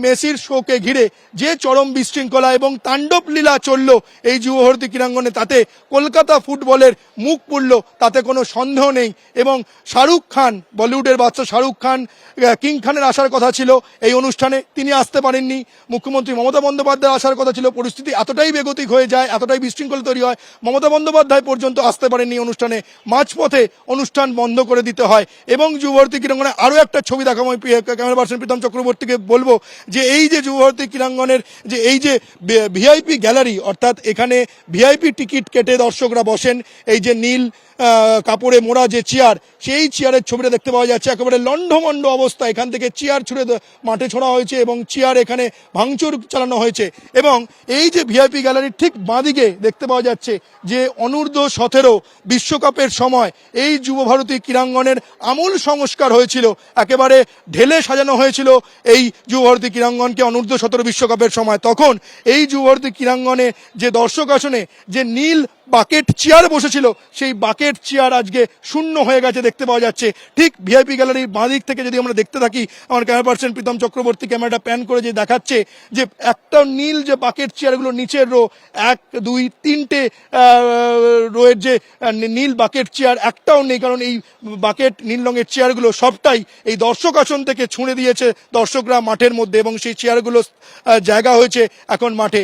মেসির শোকে ঘিরে যে চরম বিশৃঙ্খলা এবং তাণ্ডব লীলা চলল এই যুবভারতী ক্রীড়াঙ্গনে, তাতে কলকাতা ফুটবলের মুখ পুড়ল, তাতে কোনো সন্দেহ নেই। এবং শাহরুখ খান, বলিউডের বাদশা শাহরুখ খান, কিং খানের আসার কথা ছিল এই অনুষ্ঠানে, তিনি আসতে পারেননি। মুখ্যমন্ত্রী মমতা বন্দ্যোপাধ্যায় আসার কথা ছিল, পরিস্থিতি এতটাই বেগতিক হয়ে যায়, এতটাই বিশৃঙ্খলা তৈরি হয়, মমতা বন্দ্যোপাধ্যায় পর্যন্ত আসতে পারেননি অনুষ্ঠানে, মাঝপথে অনুষ্ঠান বন্ধ করে দিতে হয়। এবং যুবভারতী ক্রীড়াঙ্গনে আরও একটা ছবি দেখাবো, আমি ক্যামেরা পার্সন প্রীতম চক্রবর্তীকে বলবো যে এই যে যুবভারতী ক্রীড়াঙ্গনের যে এই যে ভিআইপি গ্যালারি, অর্থাৎ এখানে ভিআইপি টিকিট কেটে দর্শকরা বসেন, এই যে নীল কাপড়ে মোড়া যে চেয়ার, সেই চেয়ারের ছবিটা দেখতে পাওয়া যাচ্ছে। একেবারে লণ্ডভণ্ড অবস্থা, এখান থেকে চেয়ার ছুঁড়ে মাঠে ছোড়া হয়েছে এবং চেয়ার এখানে ভাঙচুর চালানো হয়েছে। এবং এই যে ভিআইপি গ্যালারির ঠিক বাঁদিকে দেখতে পাওয়া যাচ্ছে যে অনূর্ধ্ব 17 বিশ্বকাপের সময় এই যুবভারতী ক্রীড়াঙ্গনের আমূল সংস্কার হয়েছিল, একেবারে ঢেলে সাজানো হয়েছিল এই যুবভারতী ক্রীড়াঙ্গনকে অনূর্ধ্ব 17 বিশ্বকাপের সময়। তখন এই যুবভারতী ক্রীড়াঙ্গনে যে দর্শক আসনে যে নীল বাকেট চেয়ার বসেছিল, সেই বাকেট চেয়ার আজকে শূন্য হয়ে গেছে দেখতে পাওয়া যাচ্ছে। ঠিক ভিআইপি গ্যালারির বাঁদিক থেকে যদি আমরা দেখতে থাকি, আমার ক্যামেরা পার্সন প্রীতম চক্রবর্তী ক্যামেরাটা প্যান করে যে দেখাচ্ছে যে একটা নীল যে বাকেট চেয়ারগুলো নিচের রো, 1 2 3টে রোয়ের যে নীল বাকেট চেয়ার একটাও নেই, কারণ এই বাকেট নীল রঙের চেয়ারগুলো সবটাই এই দর্শক আসন থেকে ছুঁড়ে দিয়েছে দর্শকরা মাঠের মধ্যে, এবং সেই চেয়ারগুলো জায়গা হয়েছে এখন মাঠে।